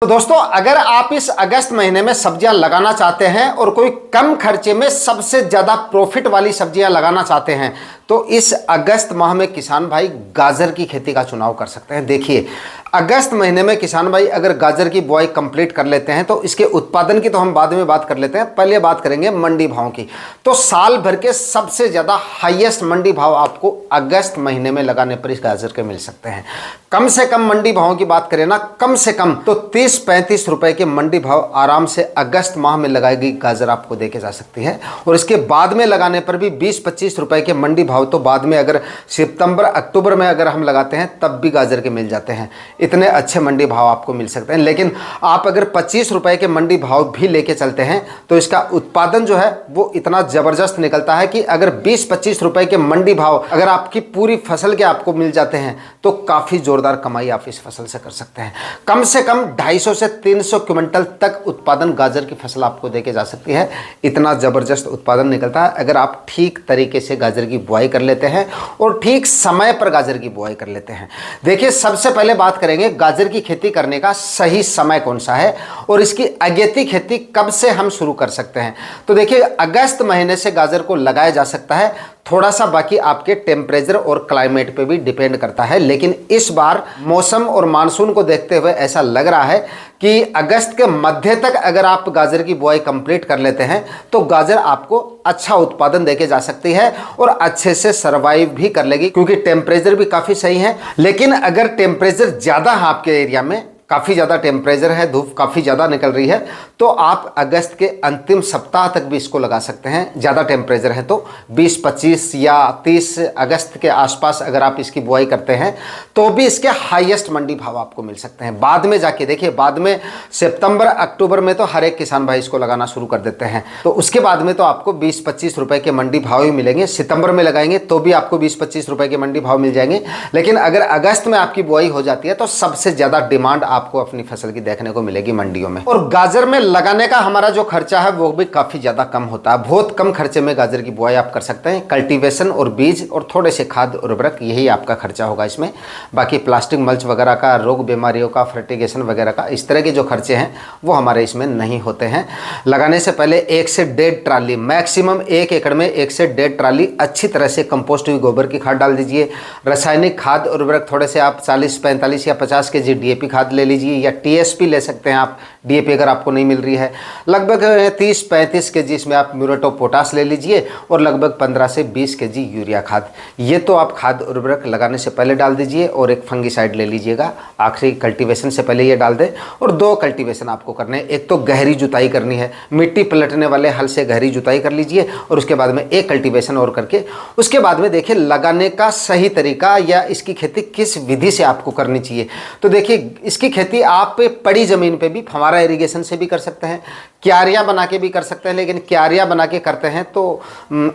तो दोस्तों, अगर आप इस अगस्त महीने में सब्जियां लगाना चाहते हैं और कोई कम खर्चे में सबसे ज़्यादा प्रॉफिट वाली सब्जियां लगाना चाहते हैं तो इस अगस्त माह में किसान भाई गाजर की खेती का चुनाव कर सकते हैं। देखिए, अगस्त महीने में किसान भाई अगर गाजर की बुआई कंप्लीट कर लेते हैं तो इसके उत्पादन की तो हम बाद में बात कर लेते हैं, पहले बात करेंगे मंडी भाव की। तो साल भर के सबसे ज़्यादा हाईएस्ट मंडी भाव आपको अगस्त महीने में लगाने पर इस गाजर के मिल सकते हैं। कम से कम मंडी भावों की बात करें ना, कम से कम तो 30-35 रुपए के मंडी भाव आराम से अगस्त माह में लगाई गई गाजर आपको देके जा सकती है। और इसके बाद में लगाने पर भी 20-25 रुपए के मंडी भाव तो बाद में अगर सितंबर अक्टूबर में अगर हम लगाते हैं तब भी गाजर के मिल जाते हैं। इतने अच्छे मंडी भाव आपको मिल सकते हैं। लेकिन आप अगर 25 रुपए के मंडी भाव भी लेके चलते हैं तो इसका उत्पादन जो है वो इतना ज़बरदस्त निकलता है कि अगर 20-25 रुपए के मंडी भाव अगर आपकी पूरी फसल के आपको मिल जाते हैं तो काफ़ी जोरदार कमाई आप इस फसल से कर सकते हैं। कम से कम 250 से 300 क्विंटल तक उत्पादन गाजर की फसल आपको देके जा सकती है। इतना ज़बरदस्त उत्पादन निकलता है अगर आप ठीक तरीके से गाजर की बुआई कर लेते हैं और ठीक समय पर गाजर की बुआई कर लेते हैं। देखिए, सबसे पहले बात करेंगे गाजर की खेती करने का सही समय कौन सा है और इसकी अगेती खेती कब से हम शुरू कर सकते हैं। तो देखिए, अगस्त महीने से गाजर को लगाया जा सकता है। थोड़ा सा बाकी आपके टेम्परेचर और क्लाइमेट पे भी डिपेंड करता है, लेकिन इस बार मौसम और मानसून को देखते हुए ऐसा लग रहा है कि अगस्त के मध्य तक अगर आप गाजर की बुआई कंप्लीट कर लेते हैं तो गाजर आपको अच्छा उत्पादन देके जा सकती है और अच्छे से सर्वाइव भी कर लेगी, क्योंकि टेम्परेचर भी काफ़ी सही है। लेकिन अगर टेम्परेचर ज़्यादा है आपके एरिया में, काफ़ी ज़्यादा टेम्परेचर है, धूप काफ़ी ज़्यादा निकल रही है, तो आप अगस्त के अंतिम सप्ताह तक भी इसको लगा सकते हैं। ज़्यादा टेम्परेचर है तो 20-25 या 30 अगस्त के आसपास अगर आप इसकी बुआई करते हैं तो भी इसके हाईएस्ट मंडी भाव आपको मिल सकते हैं। बाद में जाके देखिए, बाद में सितंबर अक्टूबर में तो हर एक किसान भाई इसको लगाना शुरू कर देते हैं, तो उसके बाद में तो आपको 20-25 रुपए के मंडी भाव ही मिलेंगे। सितंबर में लगाएंगे तो भी आपको 20-25 रुपए के मंडी भाव मिल जाएंगे। लेकिन अगर अगस्त में आपकी बुआई हो जाती है तो सबसे ज़्यादा डिमांड आपको अपनी फसल की देखने को मिलेगी मंडियों में। और गाजर में लगाने का हमारा जो खर्चा है वो भी काफी ज्यादा कम होता है। बहुत कम खर्चे में गाजर की बुआई आप कर सकते हैं। कल्टीवेशन और बीज और थोड़े से खाद उर्वरक, यही आपका खर्चा होगा इसमें। बाकी प्लास्टिक मल्च वगैरह का, रोग बीमारियों का, फर्टिगेशन वगैरह का, इस तरह के जो खर्चे हैं वो हमारे इसमें नहीं होते हैं। लगाने से पहले 1 से 1.5 ट्राली, मैक्सिमम 1 एकड़ में 1 से 1.5 ट्राली अच्छी तरह से कंपोस्ट हुई गोबर की खाद डाल दीजिए। रासायनिक खाद उर्वरक थोड़े से आप 40-45 या 50 kg DAP खाद ले लीजिए, या TSP ले सकते हैं आप। DAP अगर आपको नहीं मिल रही है, लगभग 30-35 kg इसमें आप म्यूरेट ऑफ पोटास ले लीजिए और लगभग 15 से 20 kg यूरिया खाद। ये तो आप खाद उर्वरक लगाने से पहले डाल दीजिए और एक फंगीसाइड ले लीजिएगा, आखिरी कल्टीवेशन से पहले ये डाल दें। और 2 कल्टीवेशन आपको करने हैं। एक तो गहरी जुताई करनी है, मिट्टी पलटने वाले हल से गहरी जुताई कर लीजिए और उसके बाद में एक कल्टीवेशन और करके उसके बाद में देखिए लगाने का सही तरीका या इसकी खेती किस विधि से आपको करनी चाहिए। तो देखिए, इसकी खेती आप पड़ी ज़मीन पे भी फव्वारा इरिगेशन से भी कर सकते हैं, क्यारियाँ बना के भी कर सकते हैं। लेकिन क्यारियाँ बना के करते हैं तो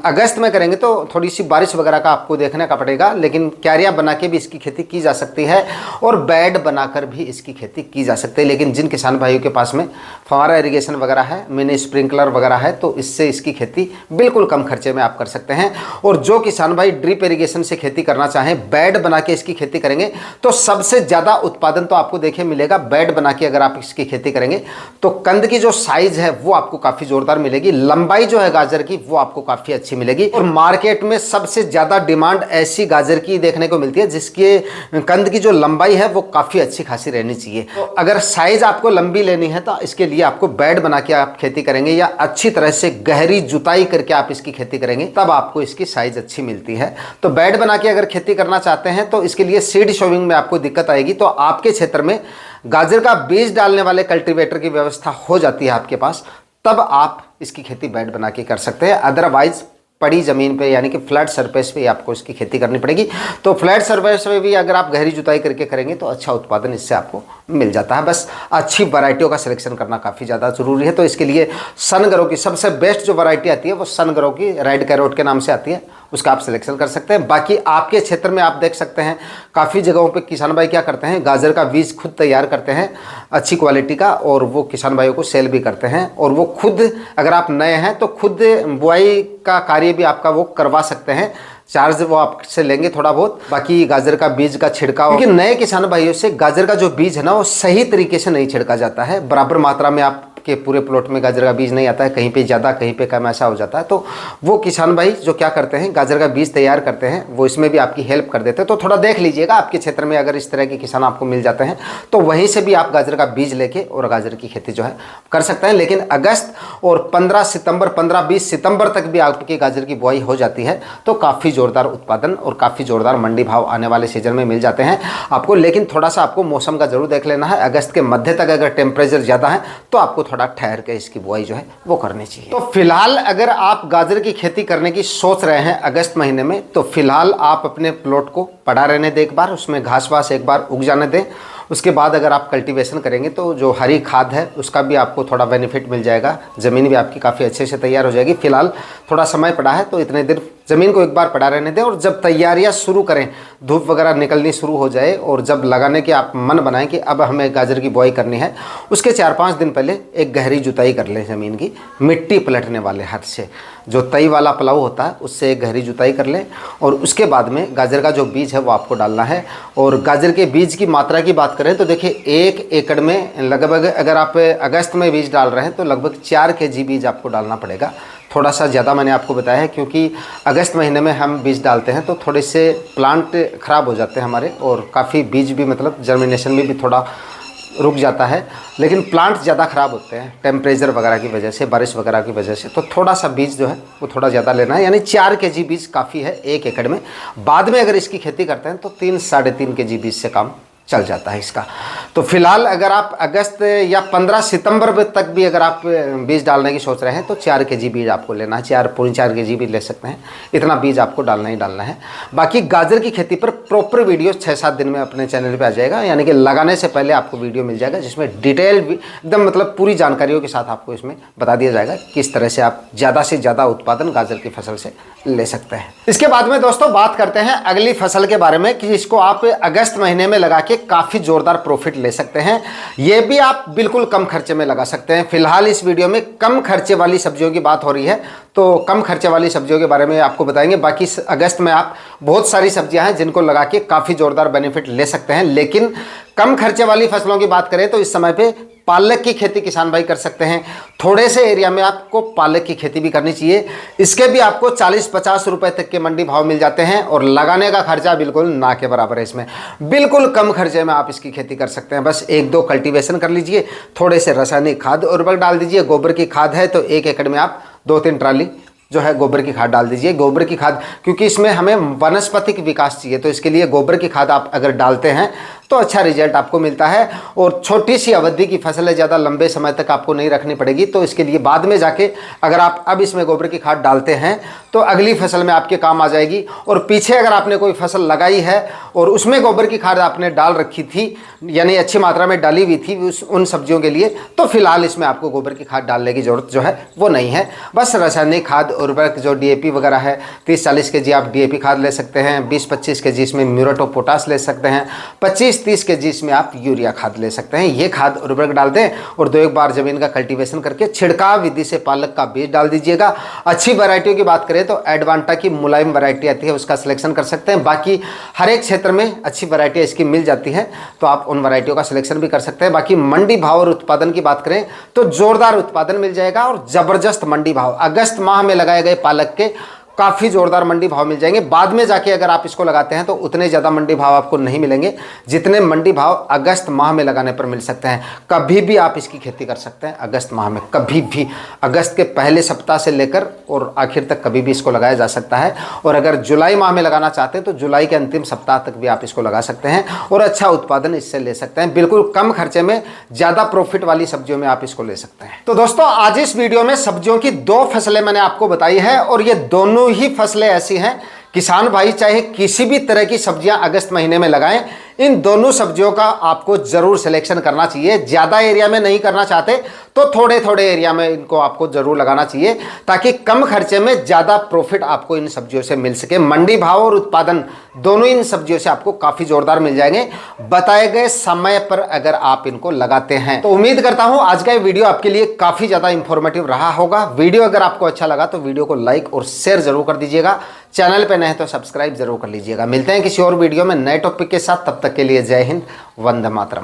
अगस्त में करेंगे तो थोड़ी सी बारिश वगैरह का आपको देखने का पड़ेगा, लेकिन क्यारियाँ बना के भी इसकी खेती की जा सकती है और बेड बनाकर भी इसकी खेती की जा सकती है। लेकिन जिन किसान भाइयों के पास में फव्वारा इरिगेशन वगैरह है, मिनी स्प्रिंकलर वगैरह है, तो इससे इसकी खेती बिल्कुल कम खर्चे में आप कर सकते हैं। और जो किसान भाई ड्रिप इरिगेशन से खेती करना चाहें, बेड बना के इसकी खेती करेंगे तो सबसे ज़्यादा उत्पादन तो आपको देखिए मिलेगा बेड बना के अगर आप इसकी खेती करेंगे तो कंद की जो साइज है वो आपको काफी जोरदार मिलेगी। लंबाई जो है गाजर की वो आपको काफी अच्छी मिलेगी। और मार्केट में सबसे ज्यादा डिमांड ऐसी गाजर की देखने को मिलती है जिसके कंद की जो लंबाई है वो काफी अच्छी खासी रहनी चाहिए। तो अगर साइज आपको लंबी लेनी है तो इसके लिए आपको बेड बना के आप खेती करेंगे या अच्छी तरह से गहरी जुताई करके आप इसकी खेती करेंगे, तब आपको इसकी साइज अच्छी मिलती है। तो बेड बना के अगर खेती करना चाहते हैं तो इसके लिए सीड शोविंग में आपको दिक्कत आएगी। तो आपके क्षेत्र में गाजर का बीज डालने वाले कल्टीवेटर की व्यवस्था हो जाती है आपके पास, तब आप इसकी खेती बेड बना के कर सकते हैं। अदरवाइज पड़ी ज़मीन पे यानी कि फ्लैट सरफेस पे आपको इसकी खेती करनी पड़ेगी। तो फ्लैट सरफेस पे भी अगर आप गहरी जुताई करके करेंगे तो अच्छा उत्पादन इससे आपको मिल जाता है। बस अच्छी वैरायटियों का सिलेक्शन करना काफ़ी ज़्यादा ज़रूरी है। तो इसके लिए सन ग्रो की सबसे बेस्ट जो वैरायटी आती है वो सन ग्रो की रेड कैरोट के नाम से आती है, उसका आप सिलेक्शन कर सकते हैं। बाकी आपके क्षेत्र में आप देख सकते हैं काफ़ी जगहों पे किसान भाई क्या करते हैं, गाजर का बीज खुद तैयार करते हैं अच्छी क्वालिटी का और वो किसान भाइयों को सेल भी करते हैं। और वो खुद, अगर आप नए हैं तो खुद बुआई का कार्य भी आपका वो करवा सकते हैं चार्ज वो आपसे लेंगे थोड़ा बहुत। बाकी गाजर का बीज का छिड़काव, क्योंकि नए किसान भाइयों से गाजर का जो बीज है ना वो सही तरीके से नहीं छिड़का जाता है। बराबर मात्रा में आप के पूरे प्लॉट में गाजर का बीज नहीं आता है, कहीं पे ज़्यादा कहीं पे कम ऐसा हो जाता है। तो वो किसान भाई जो क्या करते हैं, गाजर का बीज तैयार करते हैं, वो इसमें भी आपकी हेल्प कर देते हैं। तो थोड़ा देख लीजिएगा, आपके क्षेत्र में अगर इस तरह के किसान आपको मिल जाते हैं तो वहीं से भी आप गाजर का बीज लेके और गाजर की खेती जो है कर सकते हैं। लेकिन अगस्त और 15 सितंबर 15-20 सितंबर तक भी आपकी गाजर की बुआई हो जाती है, तो काफ़ी ज़ोरदार उत्पादन और काफ़ी ज़ोरदार मंडी भाव आने वाले सीजन में मिल जाते हैं आपको। लेकिन थोड़ा सा आपको मौसम का जरूर देख लेना है। अगस्त के मध्य तक अगर टेम्परेचर ज़्यादा है तो आपको थोड़ा ठहर के इसकी बुआई जो है वो करनी चाहिए। तो फिलहाल अगर आप गाजर की खेती करने की सोच रहे हैं अगस्त महीने में, तो फिलहाल आप अपने प्लॉट को पड़ा रहने दें, एक बार उसमें घास वास एक बार उग जाने दें। उसके बाद अगर आप कल्टीवेशन करेंगे तो जो हरी खाद है उसका भी आपको थोड़ा बेनिफिट मिल जाएगा, ज़मीन भी आपकी काफ़ी अच्छे से तैयार हो जाएगी। फिलहाल थोड़ा समय पड़ा है तो इतने दिन ज़मीन को एक बार पड़ा रहने दें, और जब तैयारियां शुरू करें, धूप वगैरह निकलनी शुरू हो जाए और जब लगाने के आप मन बनाएं कि अब हमें गाजर की बुआई करनी है, उसके 4-5 दिन पहले एक गहरी जुताई कर लें ज़मीन की, मिट्टी पलटने वाले हाथ से, जो तई वाला पलाव होता है उससे एक गहरी जुताई कर लें। और उसके बाद में गाजर का जो बीज है वो आपको डालना है। और गाजर के बीज की मात्रा की बात करें तो देखिए 1 एकड़ में लगभग, अगर आप अगस्त में बीज डाल रहे हैं तो लगभग 4 kg बीज आपको डालना पड़ेगा। थोड़ा सा ज़्यादा मैंने आपको बताया है क्योंकि अगस्त महीने में हम बीज डालते हैं तो थोड़े से प्लांट ख़राब हो जाते हैं हमारे, और काफ़ी बीज भी मतलब जर्मिनेशन में भी थोड़ा रुक जाता है। लेकिन प्लांट ज़्यादा ख़राब होते हैं टेम्परेचर वगैरह की वजह से, बारिश वगैरह की वजह से। तो थोड़ा सा बीज जो है वो थोड़ा ज़्यादा लेना है, यानी 4 kg बीज काफ़ी है 1 एकड़ में। बाद में अगर इसकी खेती करते हैं तो 3-3.5 kg बीज से काम चल जाता है इसका। तो फिलहाल अगर आप अगस्त या 15 सितंबर तक भी अगर आप बीज डालने की सोच रहे हैं तो 4 kg बीज आपको लेना है, 4 kg बीज ले सकते हैं। इतना बीज आपको डालना ही डालना है। बाकी गाजर की खेती पर प्रॉपर वीडियो 6-7 दिन में अपने चैनल पे आ जाएगा, यानी कि लगाने से पहले आपको वीडियो मिल जाएगा जिसमें डिटेल एकदम मतलब पूरी जानकारियों के साथ आपको इसमें बता दिया जाएगा किस तरह से आप ज़्यादा से ज़्यादा उत्पादन गाजर की फसल से ले सकते हैं। इसके बाद में दोस्तों बात करते हैं अगली फसल के बारे में कि जिसको आप अगस्त महीने में लगा के काफ़ी ज़ोरदार प्रॉफिट ले सकते हैं। ये भी आप बिल्कुल कम खर्चे में लगा सकते हैं। फिलहाल इस वीडियो में कम खर्चे वाली सब्जियों की बात हो रही है, तो कम खर्चे वाली सब्जियों के बारे में आपको बताएंगे। बाकी अगस्त में आप बहुत सारी सब्जियां हैं जिनको लगा के काफ़ी ज़ोरदार बेनिफिट ले सकते हैं। लेकिन कम खर्चे वाली फसलों की बात करें तो इस समय पे पालक की खेती किसान भाई कर सकते हैं। थोड़े से एरिया में आपको पालक की खेती भी करनी चाहिए। इसके भी आपको 40-50 रुपए तक के मंडी भाव मिल जाते हैं, और लगाने का खर्चा बिल्कुल ना के बराबर है। इसमें बिल्कुल कम खर्चे में आप इसकी खेती कर सकते हैं। बस 1-2 कल्टीवेशन कर लीजिए, थोड़े से रासायनिक खाद उर्वरक डाल दीजिए। गोबर की खाद है तो 1 एकड़ में आप 2-3 ट्राली जो है गोबर की खाद डाल दीजिए। गोबर की खाद, क्योंकि इसमें हमें वनस्पतिक विकास चाहिए, तो इसके लिए गोबर की खाद आप अगर डालते हैं तो अच्छा रिजल्ट आपको मिलता है। और छोटी सी अवधि की फसल है, ज़्यादा लंबे समय तक आपको नहीं रखनी पड़ेगी, तो इसके लिए बाद में जाके अगर आप अब इसमें गोबर की खाद डालते हैं तो अगली फसल में आपके काम आ जाएगी। और पीछे अगर आपने कोई फसल लगाई है और उसमें गोबर की खाद आपने डाल रखी थी, यानी अच्छी मात्रा में डाली हुई थी उन सब्जियों के लिए, तो फिलहाल इसमें आपको गोबर की खाद डालने की ज़रूरत जो है वो नहीं है। बस रासायनिक खाद उर्वरक जो DAP वगैरह है, 30-40 kg आप DAP खाद ले सकते हैं, 20-25 kg इसमें म्यूरेट ऑफ पोटाश ले सकते हैं, 25-30 kg इसमें आप यूरिया खाद ले सकते हैं। ये खाद उर्वरक डाल दें और 2-1 बार जमीन का कल्टीवेशन करके छिड़काव विधि से पालक का बीज डाल दीजिएगा। अच्छी वैरायटियों की बात करें तो एडवांटा की मुलायम वैरायटी आती है, उसका सिलेक्शन कर सकते हैं। बाकी हर एक क्षेत्र में अच्छी वैरायटी इसकी मिल जाती है, तो आप उन वैरायटियों का सिलेक्शन भी कर सकते हैं। बाकी मंडी भाव और उत्पादन की बात करें तो जोरदार उत्पादन मिल जाएगा और जबरदस्त मंडी भाव। अगस्त माह में लगाए गए पालक के काफ़ी ज़ोरदार मंडी भाव मिल जाएंगे। बाद में जाके अगर आप इसको लगाते हैं तो उतने ज़्यादा मंडी भाव आपको नहीं मिलेंगे जितने मंडी भाव अगस्त माह में लगाने पर मिल सकते हैं। कभी भी आप इसकी खेती कर सकते हैं अगस्त माह में, कभी भी, अगस्त के पहले सप्ताह से लेकर और आखिर तक कभी भी इसको लगाया जा सकता है। और अगर जुलाई माह में लगाना चाहते हैं तो जुलाई के अंतिम सप्ताह तक भी आप इसको लगा सकते हैं और अच्छा उत्पादन इससे ले सकते हैं। बिल्कुल कम खर्चे में ज़्यादा प्रॉफिट वाली सब्जियों में आप इसको ले सकते हैं। तो दोस्तों आज इस वीडियो में सब्जियों की 2 फसलें मैंने आपको बताई है, और ये दोनों ही फसलें ऐसी हैं किसान भाई चाहे किसी भी तरह की सब्जियां अगस्त महीने में लगाएं, इन दोनों सब्जियों का आपको जरूर सिलेक्शन करना चाहिए। ज़्यादा एरिया में नहीं करना चाहते तो थोड़े थोड़े एरिया में इनको आपको जरूर लगाना चाहिए, ताकि कम खर्चे में ज़्यादा प्रॉफिट आपको इन सब्जियों से मिल सके। मंडी भाव और उत्पादन दोनों इन सब्जियों से आपको काफ़ी जोरदार मिल जाएंगे बताए गए समय पर अगर आप इनको लगाते हैं। तो उम्मीद करता हूं आज का ये वीडियो आपके लिए काफ़ी ज़्यादा इंफॉर्मेटिव रहा होगा। वीडियो अगर आपको अच्छा लगा तो वीडियो को लाइक और शेयर जरूर कर दीजिएगा। चैनल पे नए हैं तो सब्सक्राइब जरूर कर लीजिएगा। मिलते हैं किसी और वीडियो में नए टॉपिक के साथ, तब तक के लिए जय हिंद, वंदे मातरम।